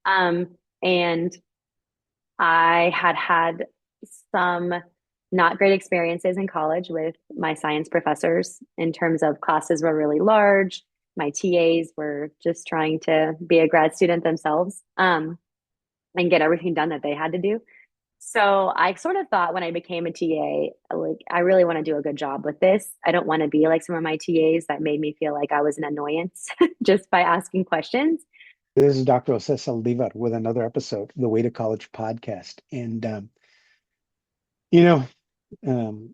And I had had some not great experiences in college with my science professors in terms of classes were really large. My TAs were just trying to be a grad student themselves, and get everything done that they had to do. So I sort of thought when I became a TA, like, I really want to do a good job with this. I don't want to be like some of my TAs that made me feel like I was an annoyance just by asking questions. This is Dr. Cesar Oliva with another episode of the Way to College podcast. And, you know,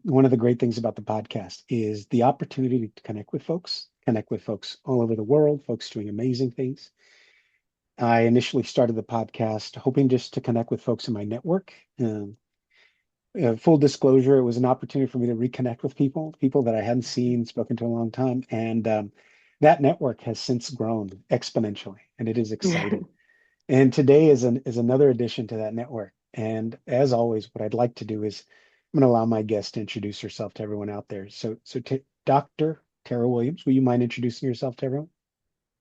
one of the great things about the podcast is the opportunity to connect with folks all over the world, folks doing amazing things. I initially started the podcast hoping just to connect with folks in my network. Full disclosure, it was an opportunity for me to reconnect with people that I hadn't seen, spoken to in a long time. And that network has since grown exponentially, and it is exciting. And today is another addition to that network. And as always, what I'd like to do is I'm going to allow my guest to introduce herself to everyone out there. So Dr. Tara Williams, will you mind introducing yourself to everyone?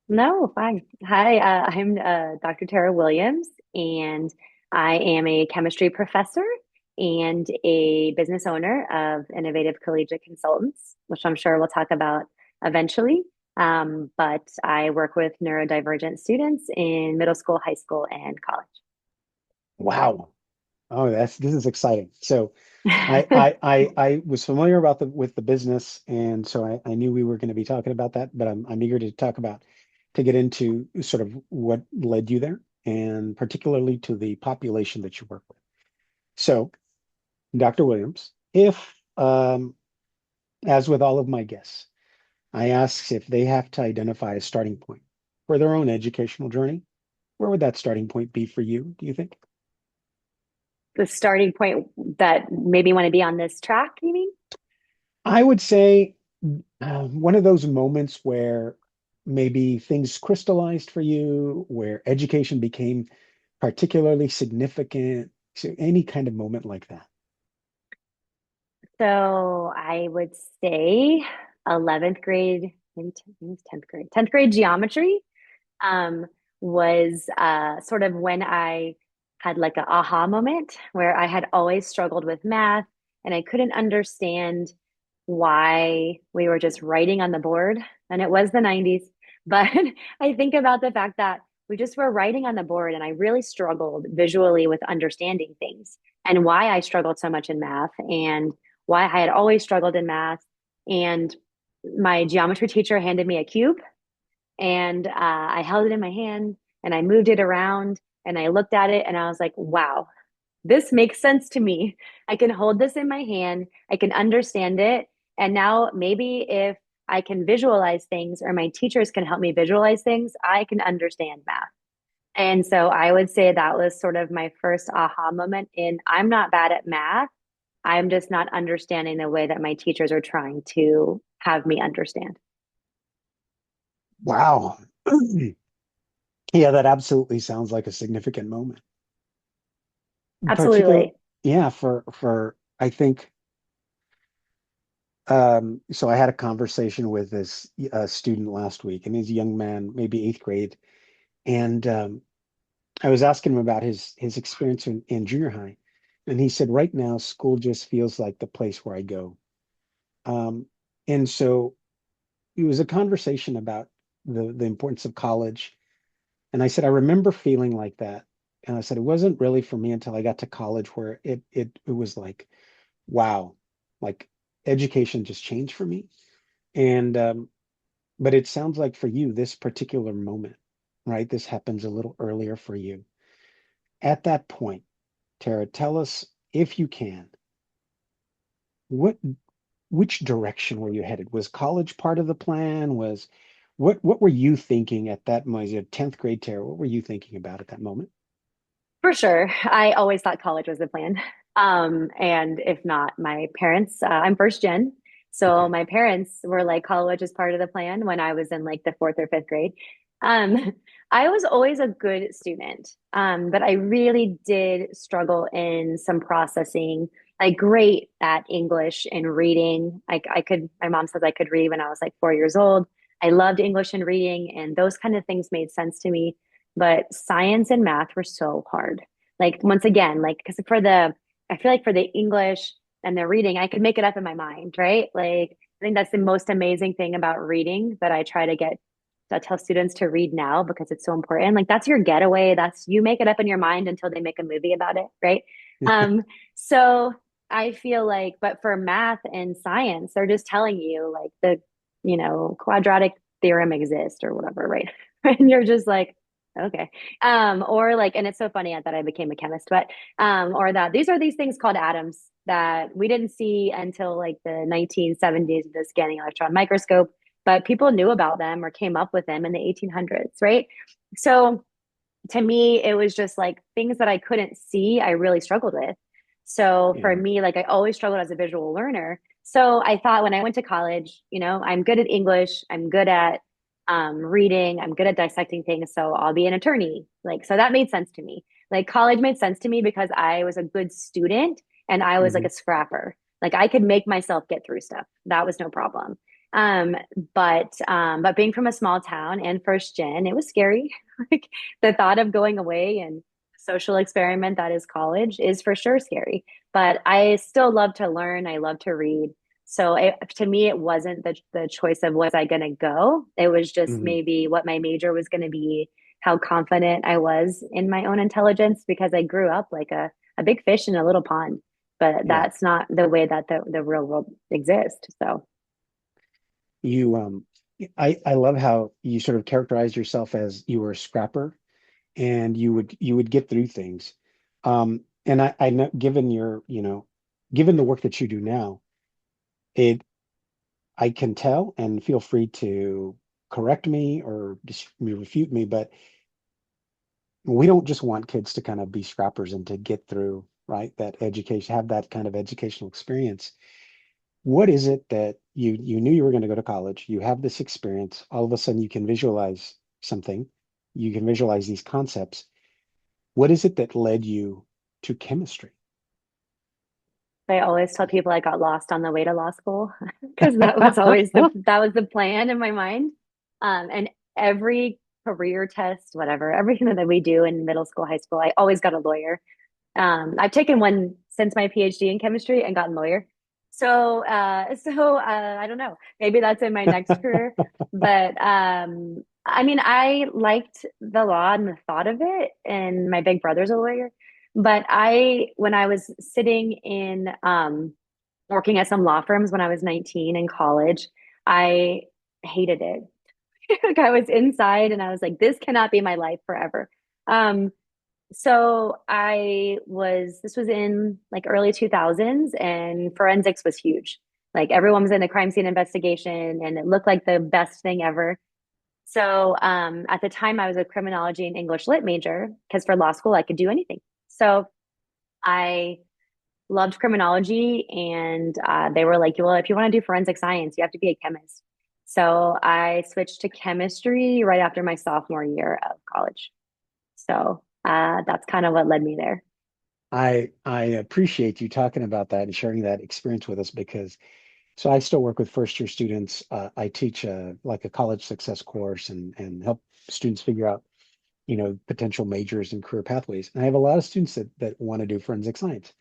No, fine. Hi, I'm Dr. Tara Williams, and I am a chemistry professor and a business owner of Innovative Collegiate Consultants, which I'm sure we'll talk about eventually. But I work with neurodivergent students in middle school, high school, and Wow. Oh, this is exciting. So I college. I I, I was familiar about the with the business, and so I knew we were going to be talking about that, but I'm eager to talk about to get into sort of what led you there, and particularly to the population that you work with. So, Dr. Williams, if as with all of my guests, I ask if they have to identify a starting point for their own educational journey, where would that starting point be for you, do you think? The starting point that maybe want to be on this track, you mean? I would say one of those moments where maybe things crystallized for you, where education became particularly significant, so any kind of moment like that. So I would say 11th grade, maybe 10th grade, 10th grade geometry um, was sort of when I had like a aha moment where I had always struggled with math and I couldn't understand why we were just writing on the board. And it was the 90s. But I think about the fact that we just were writing on the board and I really struggled visually with understanding things and why I struggled so much in math and why I had always struggled in math. And my geometry teacher handed me a cube and I held it in my hand and I moved it around and I looked at it and I was like, wow, this makes sense to me. I can hold this in my hand, I can understand it. And now maybe if I can visualize things or my teachers can help me visualize things, I can understand math. And so I would say that was sort of my first aha moment in I'm not bad at math. I'm just not understanding the way that my teachers are trying to have me understand. Wow. Yeah, that absolutely sounds like a significant moment. Particular, Absolutely. yeah, for I think so I had a conversation with this student last week, and he's a young man, maybe eighth grade, and I was asking him about his experience in junior high, and he said, right now, school just feels like the place where I go. Um, and so it was a conversation about the importance of college. And I said, I remember feeling like that. And I said, it wasn't really for me until I got to college where it was like, wow, like education just changed for me. And but it sounds like for you, this particular moment, right? This happens a little earlier for you. At that point, Tara, tell us if you can, what which direction were you headed? Was college part of the plan? Was what were you thinking at that moment? Your 10th grade, Tara, what were you thinking about at that moment? For sure. I always thought college was the plan. And if not, my parents, I'm first gen. So Okay. my parents were like, college is part of the plan when I was in like the fourth or fifth grade. Um, I was always a good student, but I really did struggle in some processing. Like great at English and reading. I could, my mom says I could read when I was like 4 years old. I loved English and reading, and those kind of things made sense to me. but science and math were so hard. Like once again, like because I feel like for the English and the reading, I could make it up in my mind, right? Like I think that's the most amazing thing about reading that I try to get I tell students to read now because it's so important. Like that's your getaway. That's you make it up in your mind until they make a movie about it, right? Um, so I feel like, but for math and science, they're just telling you like quadratic theorem exists or whatever, right? And you're just like, okay. Or like, and it's so funny that I became a chemist, but or that these are these things called atoms that we didn't see until like the 1970s with the scanning electron microscope, but people knew about them or came up with them in the 1800s, right? So to me, it was just like things that I couldn't see, I really struggled with. So for Yeah. me, like I always struggled as a visual learner. So I thought when I went to college, I'm good at English, I'm good at reading, I'm good at dissecting things. So I'll be an attorney. Like, so that made sense to me. Like college made sense to me because I was a good student and I was like Hmm. a scrapper. Like I could make myself get through stuff. That was no problem. Um, but being from a small town and first gen, it was scary. Like the thought of going away and social experiment that is college is for sure scary. But I still love to learn. I love to read. So to me, it wasn't the choice of was I going to go. It was just Hmm. maybe what my major was going to be, how confident I was in my own intelligence because I grew up like a big fish in a little pond. But Yeah. that's not the way that the real world exists. So You I love how you sort of characterized yourself as you were a scrapper and you would get through things. And I know given given the work that you do now, it I can tell and feel free to correct me or just refute me, but we don't just want kids to kind of be scrappers and to get through, right? That education, have that kind of educational experience. What is it that you knew you were going to go to college? You have this experience. All of a sudden, you can visualize something. You can visualize these concepts. What is it that led you to chemistry? I always tell people I got lost on the way to law school because that was always the plan in my mind. And every career test, whatever, everything that we do in middle school, high school, I always got a lawyer. I've taken one since my PhD in chemistry and gotten lawyer. I don't know. Maybe that's in my next career. But I mean, I liked the law and the thought of it, and my big brother's a lawyer. But when I was sitting in working at some law firms when I was 19 in college, I hated it. Like I was inside and I was like, this cannot be my life forever. Um, this was in like early 2000s and forensics was huge. Like everyone was in the crime scene investigation and it looked like the best thing ever. So at the time I was a criminology and English lit major because for law school I could do anything. So I loved criminology and they were like, well, if you want to do forensic science, you have to be a chemist. So I switched to chemistry right after my sophomore year of college. So that's kind of what led me there. I appreciate you talking about that and sharing that experience with us because so I still work with first year students. I teach like a college success course and help students figure out, potential majors and career pathways. And I have a lot of students that want to do forensic science.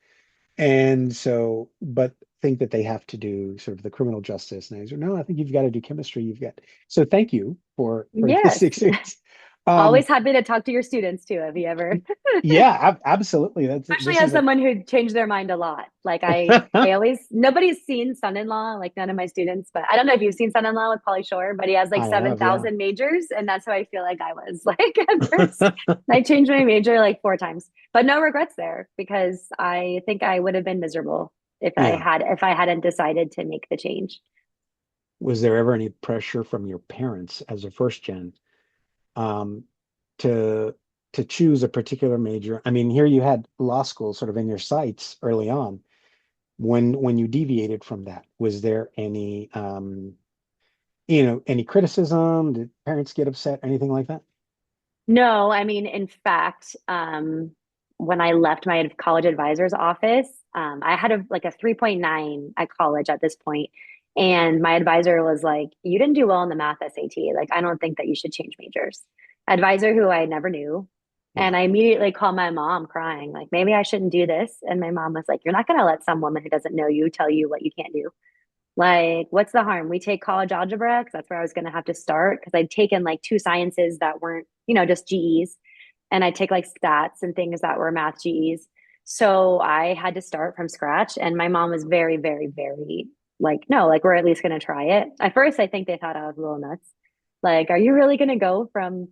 And so, but think that they have to do sort of the criminal justice. And I said, no, I think you've got to do chemistry. You've got, so thank you for this Yes. experience. Um, Always happy to talk to your students too, if you ever. yeah, absolutely. Especially This as is a, someone who changed their mind a lot. Like I always nobody's seen Son-in-Law, like none of my students, but I don't know if you've seen Son-in-Law with Pauly Shore, but he has like I have, yeah. 7,000 majors, and that's how I feel like I was like at first. I changed my major like 4 times, but no regrets there because I think I would have been miserable Yeah. if I hadn't decided to make the change. Was there ever any pressure from your parents as a first gen um, to choose a particular major? I mean, here you had law school sort of in your sights early on. When you deviated from that, was there any any criticism? Did parents get upset? Anything like that? No, I mean, in fact, when I left my college advisor's office, I had like a 3.9 at college at this point, and my advisor was like, "You didn't do well in the math SAT. Like, I don't think that you should change majors." advisor who I never knew. And Yeah. I immediately called my mom crying, like, maybe I shouldn't do this. And my mom was like, you're not going to let some woman who doesn't know you tell you what you can't do. Like, what's the harm? We take college algebra because that's where I was going to have to start because I'd taken like two sciences that weren't, just GEs. And I'd take like stats and things that were math GEs. So I had to start from scratch. And my mom was very, very, very like, no, like, we're at least going to try it. At first, I think they thought I was a little nuts. Like, are you really going to go from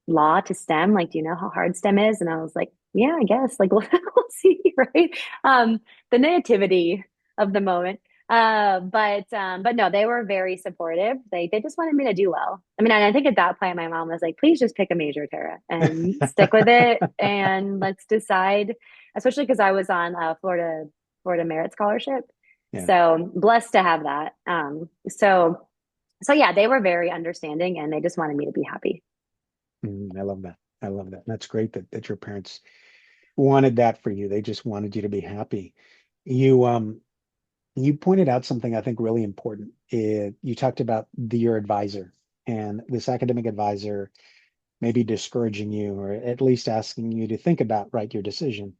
law to STEM? Like, do you know how hard STEM is? And I was like, yeah, I guess. Like, we'll see, right? The nativity of the moment. But no, they were very supportive. They just wanted me to do well. I mean, and I think at that point, my mom was like, "Please just pick a major, Tara, and stick with it, and let's decide." Especially because I was on a Florida Merit Scholarship, Yeah. so blessed to have that. So yeah, they were very understanding, and they just wanted me to be happy. I love that. I love that. That's great that your parents wanted that for you. They just wanted you to be happy. You you pointed out something I think really important. You talked about your advisor and this academic advisor maybe discouraging you or at least asking you to think about, right, your decision.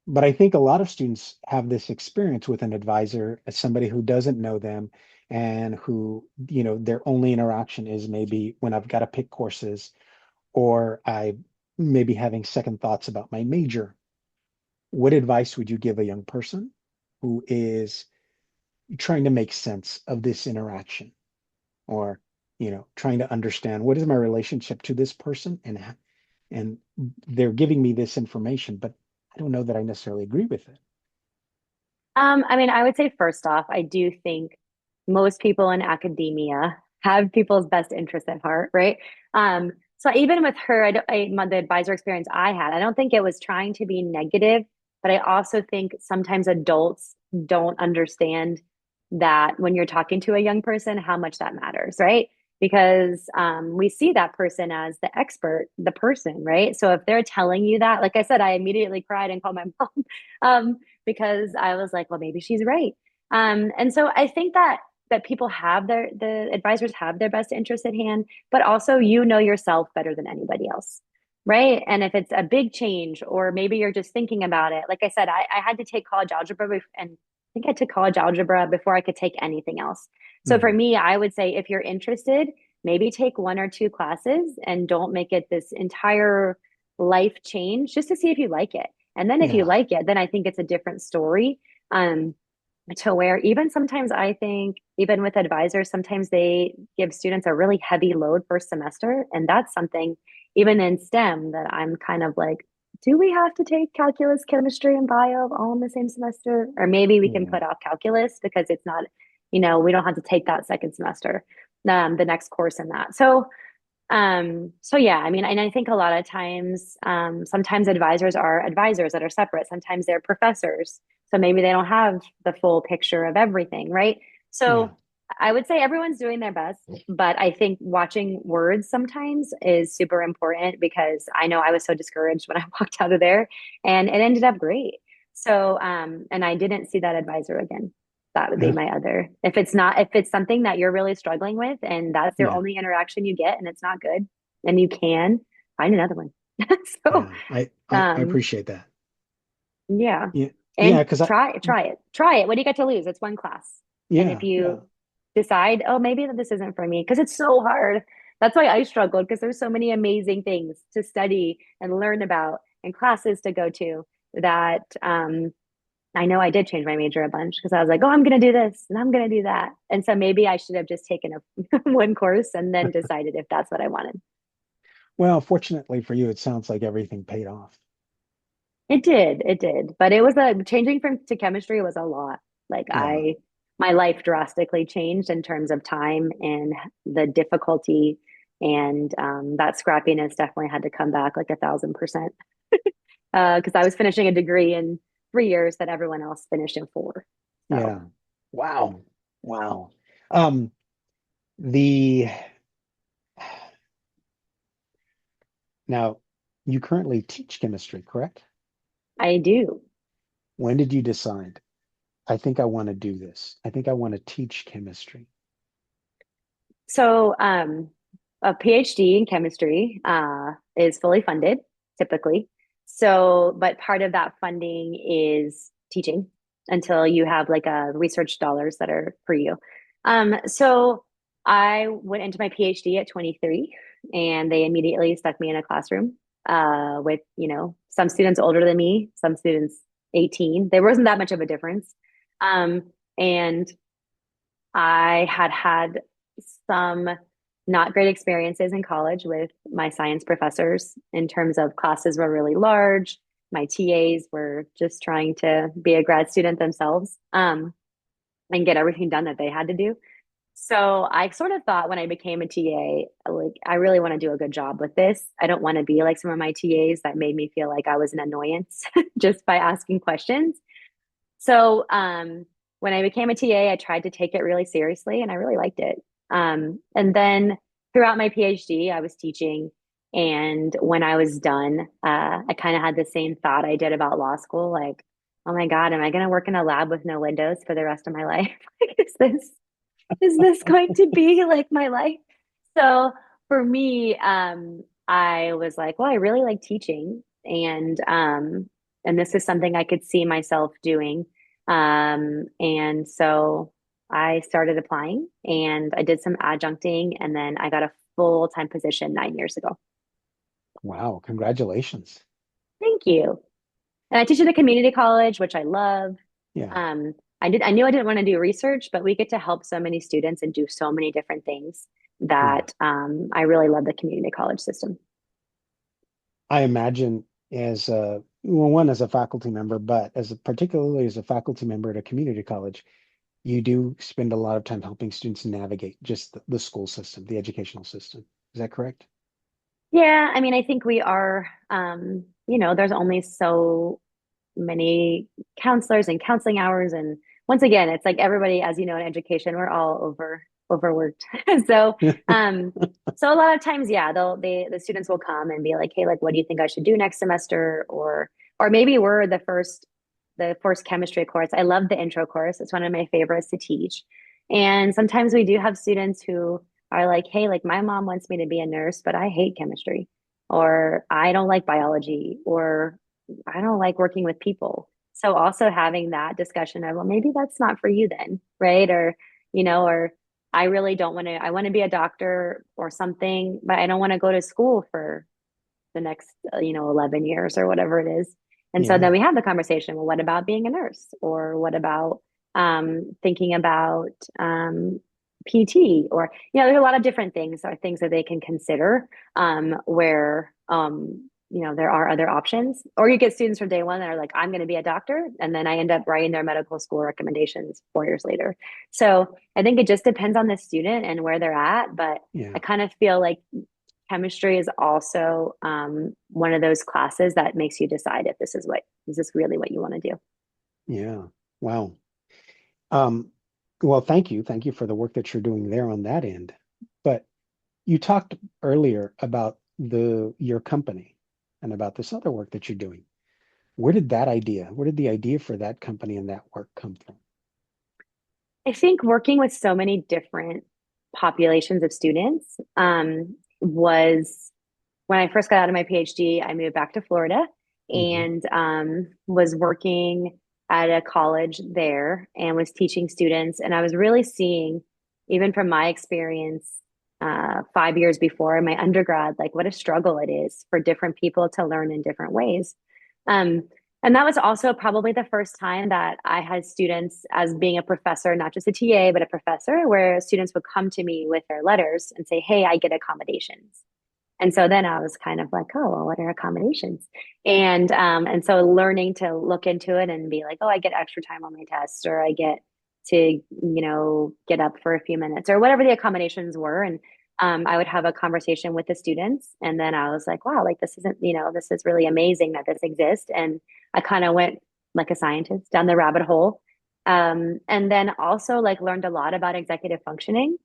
But I think a lot of students have this experience with an advisor as somebody who doesn't know them and who, their only interaction is maybe when I've got to pick courses or I may be having second thoughts about my major. What advice would you give a young person who is trying to make sense of this interaction or, trying to understand what is my relationship to this person and they're giving me this information, but I don't know that I necessarily agree with it. I mean, I would say first off, I do think most people in academia have people's best interests at heart, right? So even with her, the advisor experience I had, I don't think it was trying to be negative, but I also think sometimes adults don't understand that when you're talking to a young person, how much that matters, right? Because we see that person as the expert, the person, right? So if they're telling you that, like I said, I immediately cried and called my mom. Because I was like, well, maybe she's right. And so I think that people have the advisors have their best interest at hand, but also you know yourself better than anybody else. Right. And if it's a big change, or maybe you're just thinking about it, like I said, I had to take college algebra and I think I took college algebra before I could take anything else. So for Mhm. me, I would say if you're interested, maybe take one or two classes and don't make it this entire life change just to see if you like it. And then if you Yeah. like it, then I think it's a different story. Um, to where even sometimes I think, even with advisors, sometimes they give students a really heavy load first semester. And that's something, even in STEM, that I'm kind of like, do we have to take calculus, chemistry, and bio all in the same semester? Or maybe we can Yeah. put off calculus because it's not, we don't have to take that second semester, the next course in that. So yeah, I mean, and I think a lot of times, sometimes advisors are advisors that are separate. Sometimes they're professors. So maybe they don't have the full picture of everything, right? Yeah. So I would say everyone's doing their best, but I think watching words sometimes is super important because I know I was so discouraged when I walked out of there and it ended up great. So, and I didn't see that advisor again. That would be my other. If it's something that you're really struggling with and that's your Yeah. only interaction you get and it's not good, then you can find another one. So, Yeah. I um, appreciate that. yeah. Yeah. And Yeah. Because try it. What do you got to lose? It's one class. And if yeah. Yeah. you decide, oh, maybe this isn't for me, because it's so hard. That's why I struggled because there's so many amazing things to study and learn about and classes to go to that I know I did change my major a bunch because I was like, oh, I'm going to do this and I'm going to do that. And so maybe I should have just taken a one course and then decided if that's what I wanted. Well, fortunately for you, it sounds like everything paid off. It did. But it was a changing from to chemistry was a lot. Like Yeah. my life drastically changed in terms of time and the difficulty. And that scrappiness definitely had to come back like 1,000%. Because I was finishing a degree in 3 years that everyone else finished in four. So Yeah. Wow. Wow. Um, the Now you currently teach chemistry, correct? I do. When did you decide? I think I want to do this. I think I want to teach chemistry. So a PhD in chemistry is fully funded typically. So, but part of that funding is teaching until you have like research dollars that are for you. So I went into my PhD at 23 and they immediately stuck me in a classroom with, some students older than me, some students 18. There wasn't that much of a difference. And I had some not great experiences in college with my science professors in terms of classes were really large. My TAs were just trying to be a grad student themselves and get everything done that they had to do. So I sort of thought when I became a TA, like, I really want to do a good job with this. I don't want to be like some of my TAs that made me feel like I was an annoyance just by asking questions. So when I became a TA, I tried to take it really seriously and I really liked it. And then throughout my PhD, I was teaching. And when I was done, I kind of had the same thought I did about law school, like, oh my God, am I going to work in a lab with no windows for the rest of my life? Like, is this going to be like my life? So for me, I was like, well, I really like teaching, and this is something I could see myself doing. And so I started applying, and I did some adjuncting, and then I got a full-time position 9 years ago. Wow, congratulations. Thank you. And I teach at a community college, which I love. Yeah, Um, I knew I didn't want to do research, but we get to help so many students and do so many different things yeah. that I really love the community college system. I imagine as a well, one as a faculty member, but particularly as a faculty member at a community college, you do spend a lot of time helping students navigate just the school system, the educational system. Is that correct? Yeah, I mean, I think we are, there's only so many counselors and counseling hours. And once again, it's like everybody, as you know, in education, we're all overworked. So, um, so a lot of times, yeah, the students will come and be like, hey, like, what do you think I should do next semester? Or maybe we're the first chemistry course. I love the intro course. It's one of my favorites to teach. And sometimes we do have students who are like, hey, like my mom wants me to be a nurse, but I hate chemistry, or I don't like biology, or I don't like working with people. So also having that discussion of, well, maybe that's not for you then, right? Or I really don't want to, I want to be a doctor or something, but I don't want to go to school for the next, 11 years or whatever it is. And so then Yeah, we have the conversation, well, what about being a nurse? Or what about thinking about PT? Or, there's a lot of different things or things that they can consider where, there are other options. Or you get students from day one that are like, I'm going to be a doctor. And then I end up writing their medical school recommendations 4 years later. So I think it just depends on the student and where they're at. But I yeah, kind of feel like chemistry is also one of those classes that makes you decide if is this really what you want to do. yeah. Wow. Um, well, thank you. Thank you for the work that you're doing there on that end. But you talked earlier about your company and about this other work that you're doing. Where did the idea for that company and that work come from? I think working with so many different populations of students was when I first got out of my PhD, I moved back to Florida Hmm. and was working at a college there and was teaching students. And I was really seeing, even from my experience 5 years before in my undergrad, like what a struggle it is for different people to learn in different ways. Um, and that was also probably the first time that I had students as being a professor, not just a TA, but a professor, where students would come to me with their letters and say, hey, I get accommodations. And so then I was kind of like, oh, well, what are accommodations? And so learning to look into it and be like, oh, I get extra time on my test, or I get to, get up for a few minutes, or whatever the accommodations were. And I would have a conversation with the students. And then I was like, wow, like this is really amazing that this exists. And I kind of went like a scientist down the rabbit hole. And then also like learned a lot about executive functioning,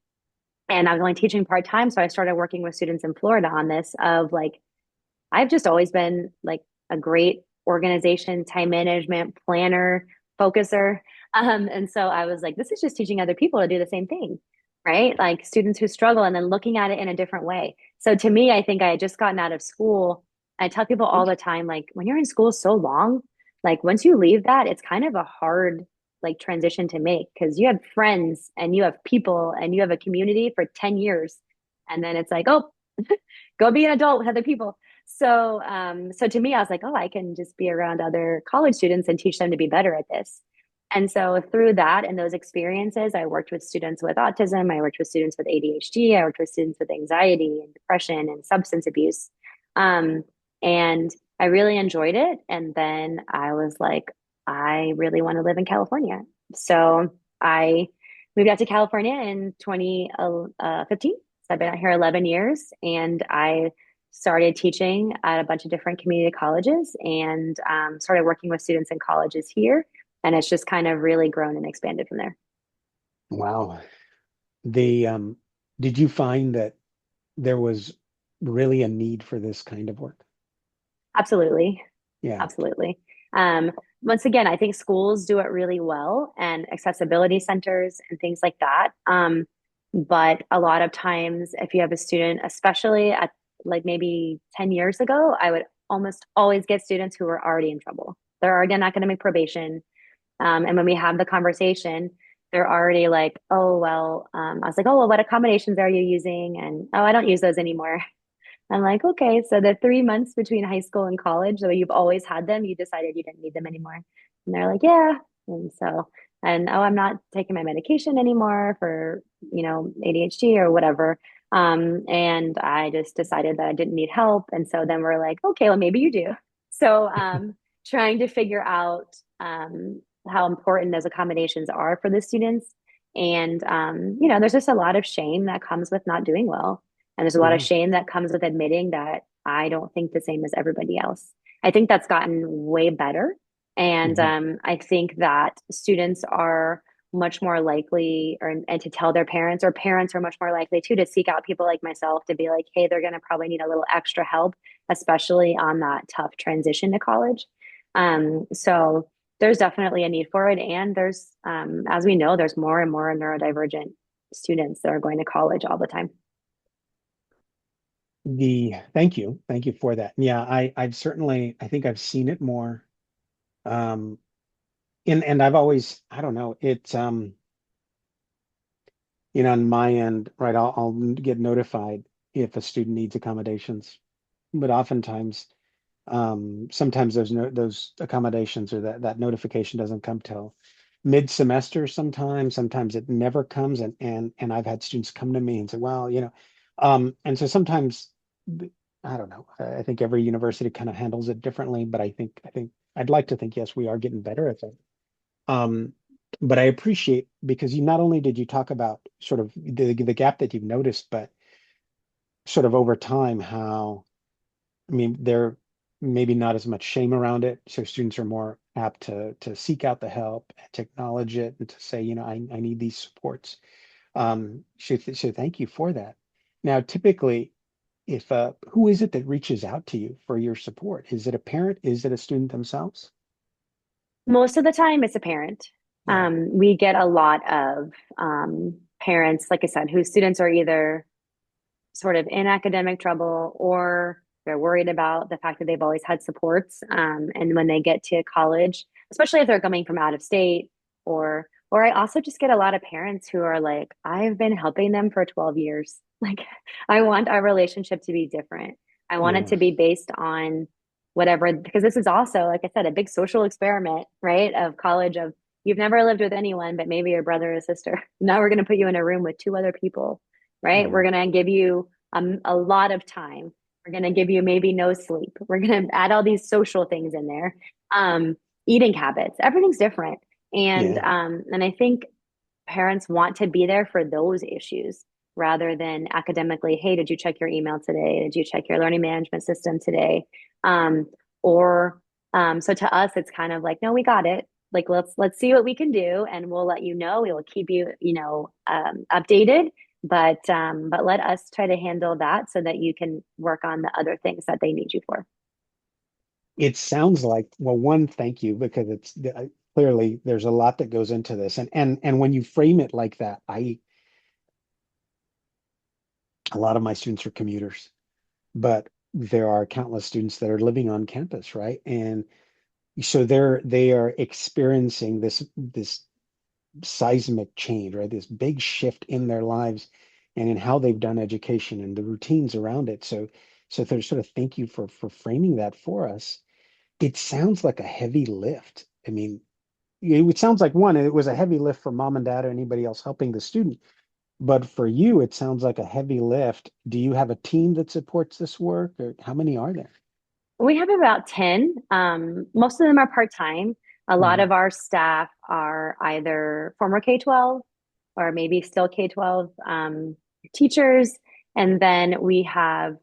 and I was only teaching part time. So I started working with students in Florida on this of like, I've just always been like a great organization, time management, planner, focuser. And so I was like, this is just teaching other people to do the same thing. right? Like students who struggle and then looking at it in a different way. So to me, I think I had just gotten out of school. I tell people all the time, like when you're in school so long, like once you leave that, it's kind of a hard like transition to make because you have friends and you have people and you have a community for 10 years. And then it's like, oh, go be an adult with other people. So to me, I was like, oh, I can just be around other college students and teach them to be better at this. And so through that and those experiences, I worked with students with autism, I worked with students with ADHD, I worked with students with anxiety and depression and substance abuse. Um, and I really enjoyed it. And then I was like, I really want to live in California. So I moved out to California in 2015. So I've been out here 11 years and I started teaching at a bunch of different community colleges and started working with students in colleges here. And it's just kind of really grown and expanded from there. Wow. The did you find that there was really a need for this kind of work? Absolutely. Yeah. Absolutely. Once again, I think schools do it really well and accessibility centers and things like that. But a lot of times, if you have a student, especially at like maybe 10 years ago, I would almost always get students who are already in trouble. They're already on academic probation. And when we have the conversation, they're already like, oh, well, I was like, oh, well, what accommodations are you using? And oh, I don't use those anymore. I'm like, okay, so the 3 months between high school and college, though you've always had them, you decided you didn't need them anymore. And they're like, yeah. And so, and oh, I'm not taking my medication anymore for, ADHD or whatever. And I just decided that I didn't need help. And so then we're like, okay, well, maybe you do. So, trying to figure out how important those accommodations are for the students. And, there's just a lot of shame that comes with not doing well. And there's a lot of Yeah. shame that comes with admitting that I don't think the same as everybody else. I think that's gotten way better. And Mhm. I think that students are much more likely and to tell their parents, or parents are much more likely to seek out people like myself to be like, hey, they're going to probably need a little extra help, especially on that tough transition to college. So there's definitely a need for it. And there's, as we know, there's more and more neurodivergent students that are going to college all the time. Thank you for that. Yeah, I've certainly, I think I've seen it more. Um, and I've always, I don't know, it's on my end, right, I'll get notified if a student needs accommodations, but oftentimes, sometimes those accommodations or that notification doesn't come till mid-semester sometimes it never comes, and I've had students come to me and say, well, and so sometimes I don't know. I think every university kind of handles it differently, but I think I'd like to think, yes, we are getting better at that. Um, but I appreciate, because you not only did you talk about sort of the gap that you've noticed, but sort of over time how, I mean, there maybe not as much shame around it, so students are more apt to seek out the help, to acknowledge it, and to say, I need these supports. So thank you for that. Now, typically, if who is it that reaches out to you for your support? Is it a parent? Is it a student themselves? Most of the time, it's a parent. Yeah. We get a lot of parents, like I said, whose students are either sort of in academic trouble or they're worried about the fact that they've always had supports. And when they get to college, especially if they're coming from out of state, or I also just get a lot of parents who are like, I've been helping them for 12 years. Like, I want our relationship to be different. I want it Yeah. to be based on whatever, because this is also, like I said, a big social experiment, right? Of college, of you've never lived with anyone, but maybe your brother or sister. Now we're going to put you in a room with two other people, right? Yeah. We're going to give you a lot of time. We're going to give you maybe no sleep. We're going to add all these social things in there. Um, Eating habits, everything's different. Yeah. And I think parents want to be there for those issues rather than academically, hey, did you check your email today? Did you check your learning management system today? Um, or so to us, it's kind of like, no, we got it. Like let's see what we can do, and we'll let you know. We will keep you, updated. But let us try to handle that so that you can work on the other things that they need you for. It sounds like, well, one, thank you, because it's clearly there's a lot that goes into this, and when you frame it like that, A lot of my students are commuters, but there are countless students that are living on campus, right? And so they are experiencing this seismic change, right? This big shift in their lives and in how they've done education and the routines around it. So there's sort of thank you for framing that for us. It sounds like a heavy lift. I mean, it sounds like one, it was a heavy lift for mom and dad or anybody else helping the student. But for you, it sounds like a heavy lift. Do you have a team that supports this work, or how many are there? We have about 10. Most of them are part-time. A lot Mhm. of our staff are either former K-12 or maybe still K-12 teachers. And then we have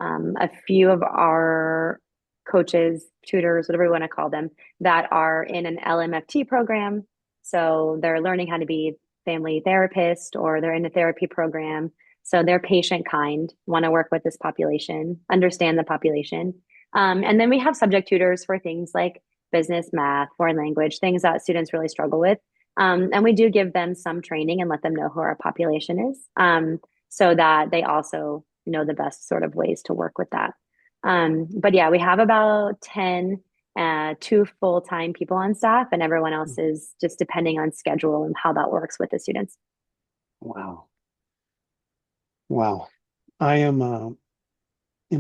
a few of our coaches, tutors, whatever you want to call them, that are in an LMFT program. So they're learning how to be family therapist or they're in a therapy program. So they're patient kind, want to work with this population, understand the population. And then we have subject tutors for things like business, math, foreign language, things that students really struggle with. And we do give them some training and let them know who our population is, so that they also know the best sort of ways to work with that. But yeah, we have about 10, two full-time people on staff, and everyone else is just depending on schedule and how that works with the students. Wow. Wow. I am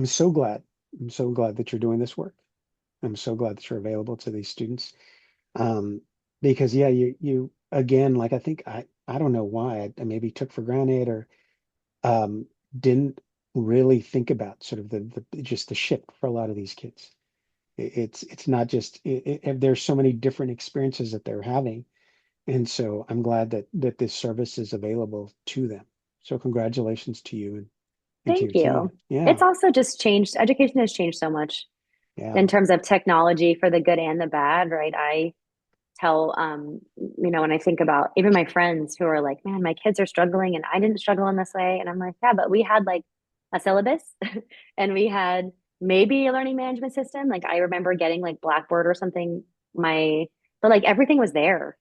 so glad. I'm so glad that you're doing this work. I'm so glad that you're available to these students. Um, because yeah, you again, like I don't know why I maybe took for granted or um didn't really think about sort of the just the shift for a lot of these kids. It's not just there's so many different experiences that they're having, and so I'm glad that this service is available to them. So congratulations to you and to Thank your team. you. It's Yeah, also just changed, education has changed so much yeah, in terms of technology for the good and the bad, right? I tell when I think about even my friends who are like, man, my kids are struggling and I didn't struggle in this way. And I'm like, yeah, but we had like a syllabus and we had maybe a learning management system. Like I remember getting like Blackboard or something, my but like everything was there,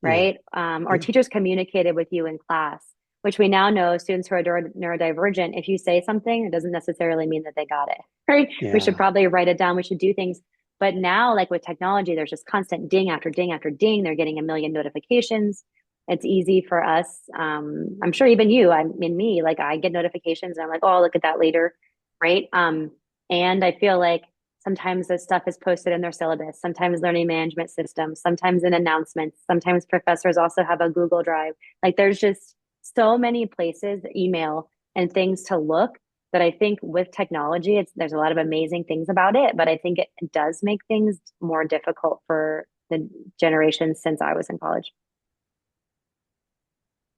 yeah, right? Or yeah, teachers communicated with you in class, which we now know students who are neurodivergent, if you say something, it doesn't necessarily mean that they got it, right? We should yeah, probably write it down. We should do things, but now, like with technology, there's just constant ding after ding after ding. They're getting a million notifications. It's easy for us. I'm sure even you, me, like I get notifications and I'm like, oh, I'll look at that later. Right. And I feel like sometimes this stuff is posted in their syllabus, sometimes learning management systems, sometimes in announcements, sometimes professors also have a Google Drive. Like there's just so many places, email and things to look that I think with technology, there's a lot of amazing things about it, but I think it does make things more difficult for the generation since I was in college.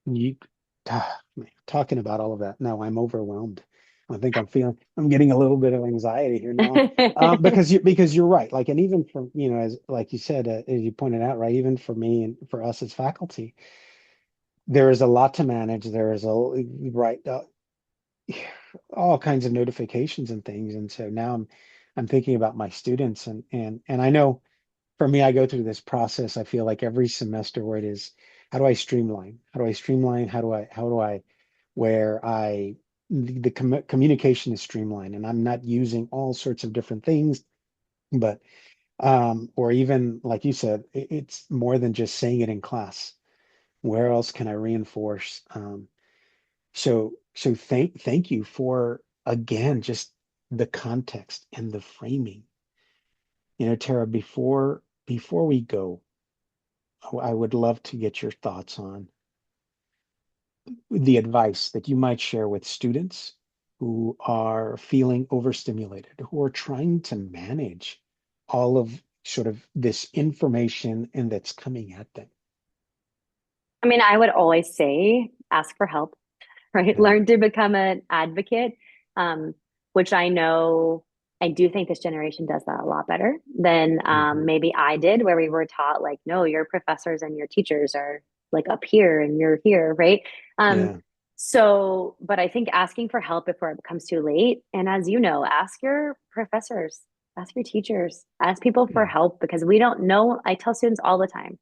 you man, talking about all of that. No, I'm overwhelmed. I think I'm getting a little bit of anxiety here now. Because you're right. Like, and even for, as like you said, as you pointed out, right, even for me and for us as faculty, there is a lot to manage. There is right, all kinds of notifications and things. And so now I'm thinking about my students and I know for me, I go through this process. I feel like every semester where it is, how do I streamline? How do I streamline? Where the communication is streamlined and I'm not using all sorts of different things, but, or even like you said, it's more than just saying it in class. Where else can I reinforce? So thank you for again, just the context and the framing. Tara, before we go, I would love to get your thoughts on the advice that you might share with students who are feeling overstimulated, who are trying to manage all of sort of this information and that's coming at them. I mean, I would always say ask for help, right? Yeah. Learn to become an advocate, um, which I know I do think this generation does that a lot better than Hmm. maybe I did, where we were taught like, no, your professors and your teachers are like up here and you're here, right? Um, Yeah. but I think asking for help before it becomes too late, and as you know, ask your professors, ask your teachers, ask people for Yeah. help because we don't know. I tell students all the time,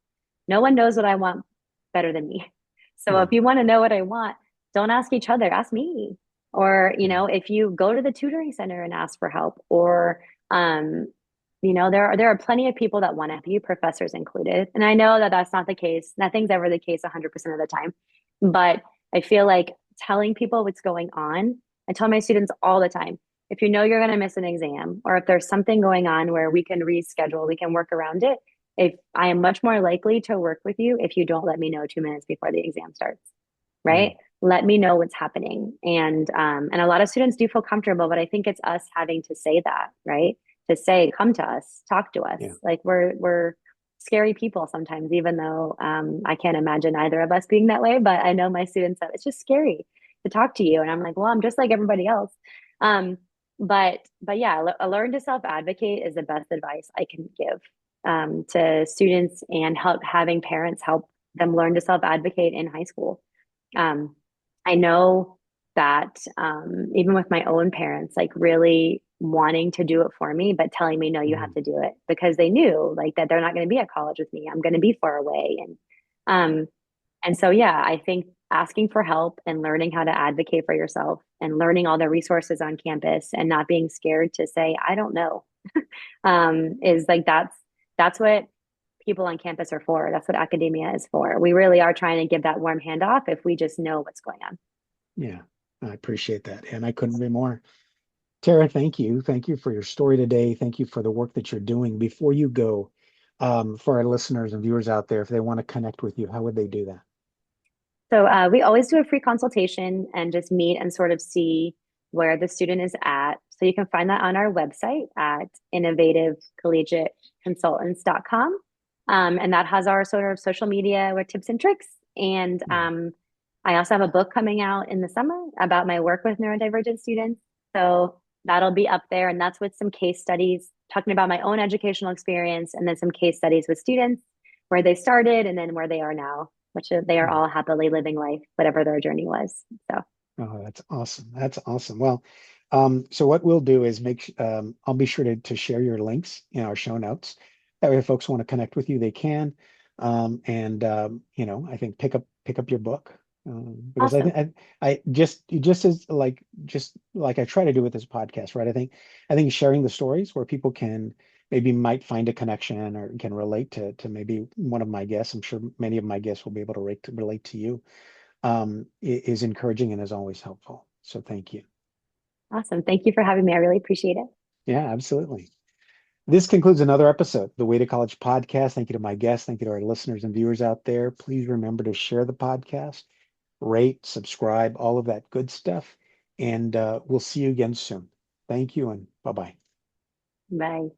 no one knows what I want better than me. So if Yeah. you want to know what I want, don't ask each other, ask me. Or, Yeah. if you go to the tutoring center and ask for help, or, um, there are plenty of people that want to help you, professors included. And I know that that's not the case. Nothing's ever the case 100% of the time. But I feel like telling people what's going on, I tell my students all the time, if you know you're going to miss an exam, or if there's something going on where we can reschedule, we can work around it. If I am much more likely to work with you if you don't let me know 2 minutes before the exam starts, Mm. right? Let me know what's happening. And a lot of students do feel comfortable, but I think it's us having to say that, right? To say, come to us, talk to us. Yeah. Like we're scary people sometimes, even though I can't imagine either of us being that way. But I know my students that it's just scary to talk to you, and I'm like, well, I'm just like everybody else. Um, but yeah, learn to self-advocate is the best advice I can give to students, and help having parents help them learn to self-advocate in high school. um, I know that even with my own parents, like really wanting to do it for me, but telling me, no, you have Mm. to do it, because they knew like that they're not going to be at college with me. I'm going to be far away. Um, and so, yeah, I think asking for help and learning how to advocate for yourself and learning all the resources on campus and not being scared to say, I don't know, is like that's what people on campus are for. That's what academia is for. We really are trying to give that warm handoff if we just know what's going on. Yeah. I appreciate that. And I couldn't agree more. Tara, thank you. Thank you for your story today. Thank you for the work that you're doing. Before you go, for our listeners and viewers out there, if they want to connect with you, how would they do that? So we always do a free consultation and just meet and sort of see where the student is at. So you can find that on our website at innovativecollegiateconsultants.com. And that has our sort of social media with tips and tricks. And Yeah. I also have a book coming out in the summer about my work with neurodivergent students. So that'll be up there. And that's with some case studies, talking about my own educational experience, and then some case studies with students, where they started and then where they are now, which they are Yeah. all happily living life, whatever their journey was. So Oh, that's awesome. That's awesome. Well, so what we'll do is I'll be sure to share your links in our show notes. That way, if folks want to connect with you, they can. I think pick up your book, because I awesome. think I just as like I try to do with this podcast, right? I think sharing the stories where people can maybe might find a connection or can relate to maybe one of my guests. I'm sure many of my guests will be able to relate to you, is encouraging and is always helpful. So thank you. Awesome. Thank you for having me. I really appreciate it. Yeah, absolutely. This concludes another episode of the Way to College podcast. Thank you to my guests. Thank you to our listeners and viewers out there. Please remember to share the podcast, rate, subscribe, all of that good stuff. And we'll see you again soon. Thank you and bye-bye. Bye.